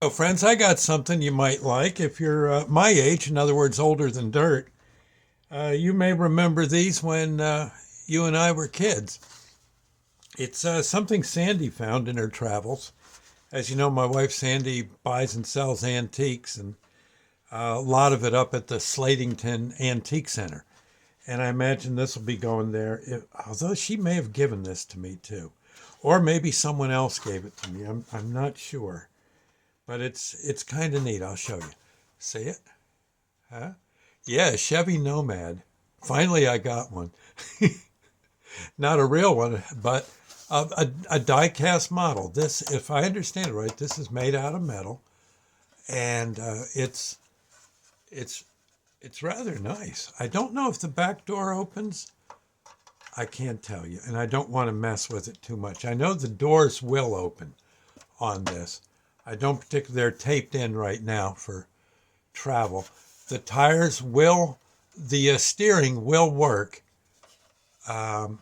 So, friends, I got something you might like. If you're my age, in other words, older than dirt, you may remember these when you and I were kids. It's something Sandy found in her travels. As you know, my wife Sandy buys and sells antiques, and a lot of it up at the Slatington Antique Center. And I imagine this will be going there, although she may have given this to me too. Or maybe someone else gave it to me. I'm not sure. But it's kind of neat. I'll show you. See it? Huh? Yeah, Chevy Nomad. Finally, I got one. Not a real one, but a die-cast model. This, if I understand it right, this is made out of metal, and it's it's rather nice. I don't know if the back door opens. I can't tell you, and I don't want to mess with it too much. I know the doors will open on this. I don't particularly, they're taped in right now for travel. The tires will, the steering will work. Um,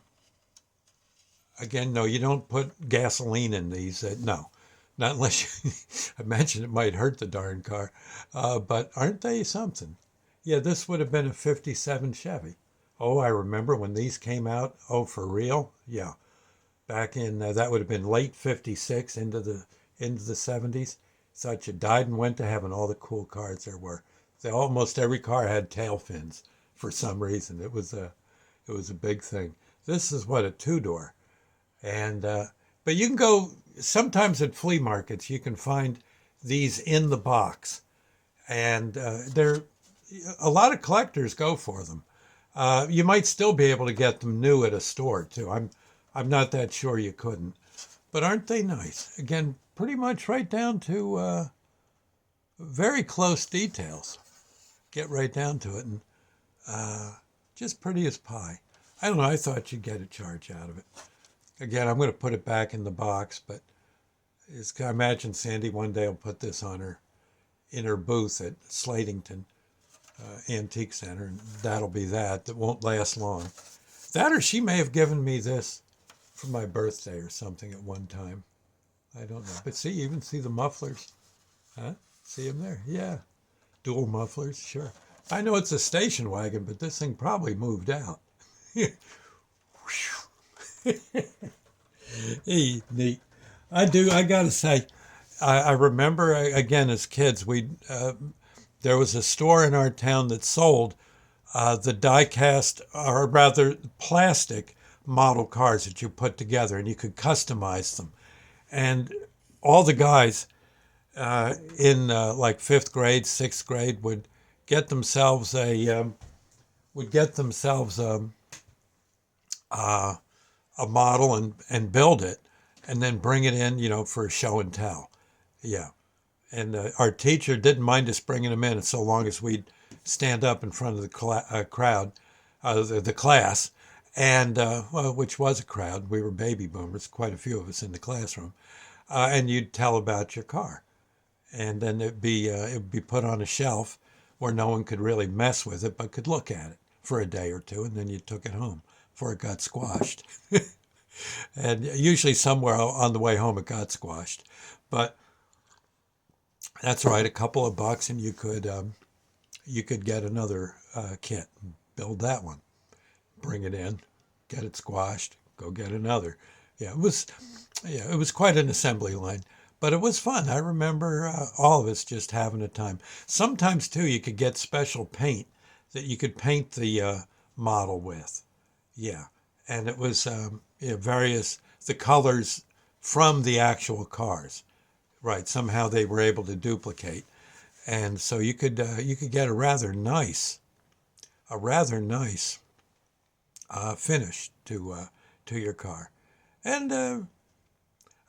Again, no, you don't put gasoline in these. No, not unless you, I mentioned it might hurt the darn car. But aren't they something? Yeah, this would have been a 57 Chevy. Oh, I remember when these came out. Oh, for real? Yeah. Back in, that would have been late 56 into the 70s. Such a died and went to heaven, all the cool cars there were. Almost every car had tail fins for some reason. It was a big thing. This is what, a two-door. And but you can go sometimes at flea markets. You can find these in the box, and they're a lot of collectors go for them. You might still be able to get them new at a store too. I'm not that sure you couldn't, but aren't they nice? Again, pretty much right down to very close details. Get right down to it, and just pretty as pie. I don't know. I thought you'd get a charge out of it. Again, I'm going to put it back in the box, but I imagine Sandy one day will put this on her in her booth at Slatington Antique Center, and that'll be that. That won't last long. That, or she may have given me this for my birthday or something at one time. I don't know. But see, you even see the mufflers. Huh? See them there? Yeah. Dual mufflers, sure. I know it's a station wagon, but this thing probably moved out. Hey, neat. I gotta say, I remember again as kids, there was a store in our town that sold the die cast, or rather plastic model cars that you put together, and you could customize them. And all the guys in like fifth grade, sixth grade get themselves a would get themselves uh, a model and build it, and then bring it in, for show and tell. Yeah, and our teacher didn't mind us bringing them in, so long as we'd stand up in front of the crowd, the class, and well, which was a crowd. We were baby boomers, quite a few of us in the classroom, and you'd tell about your car, and then it would be put on a shelf where no one could really mess with it, but could look at it for a day or two, and then you took it home before it got squashed. And usually somewhere on the way home it got squashed. But that's right, a couple of bucks, and you could get another kit, and build that one, bring it in, get it squashed, go get another. Yeah, it was quite an assembly line, but it was fun. I remember all of us just having a time. Sometimes too, you could get special paint that you could paint the model with. Yeah, and it was various the colors from the actual cars. Right, somehow they were able to duplicate, and so you could get a rather nice finish to your car. And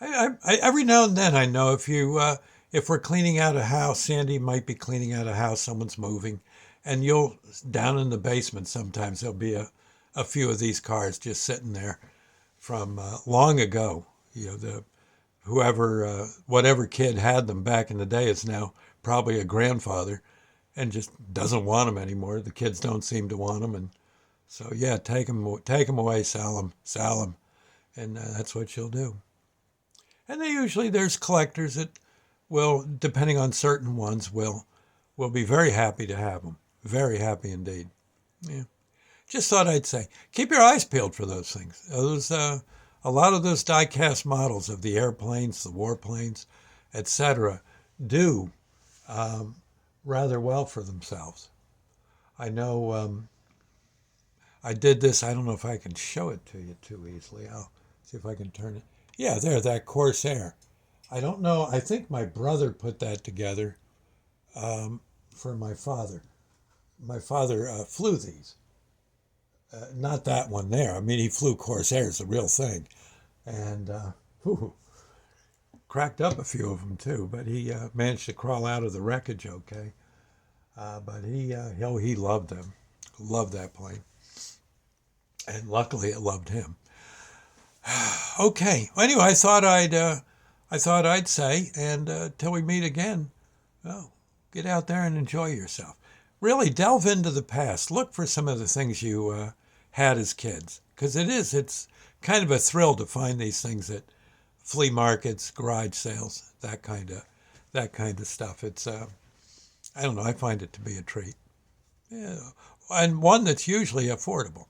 every now and then I know if we're cleaning out a house, Sandy might be cleaning out a house, someone's moving, and you'll down in the basement sometimes there'll be a few of these cars just sitting there from long ago. The whoever, whatever kid had them back in the day is now probably a grandfather and just doesn't want them anymore. The kids don't seem to want them, and so yeah, take them away, sell them, and that's what she'll do. And there's collectors that will, depending on certain ones, will be very happy to have them. Very happy indeed. Yeah. Just thought I'd say, keep your eyes peeled for those things. A lot of those die-cast models of the airplanes, the warplanes, etc., do rather well for themselves. I know I did this. I don't know if I can show it to you too easily. I'll see if I can turn it. Yeah, there, that Corsair. I don't know. I think my brother put that together for my father. My father flew these. Not that one there. I mean, he flew Corsairs, the real thing. And whew, cracked up a few of them too, but he managed to crawl out of the wreckage okay. But he loved them. Loved that plane. And luckily it loved him. Okay. Anyway, I thought I'd say, and till we meet again, well, get out there and enjoy yourself. Really delve into the past. Look for some of the things you had as kids, because it's kind of a thrill to find these things at flea markets, garage sales, that kind of stuff. It's I don't know. I find it to be a treat. Yeah, and one that's usually affordable.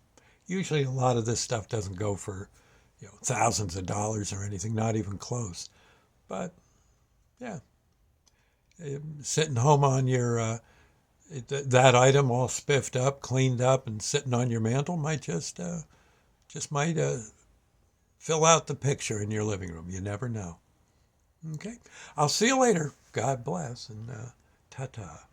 Usually, a lot of this stuff doesn't go for thousands of dollars or anything, not even close. But yeah, sitting home on your that item all spiffed up, cleaned up, and sitting on your mantle might just might fill out the picture in your living room. You never know. Okay, I'll see you later. God bless, and ta-ta.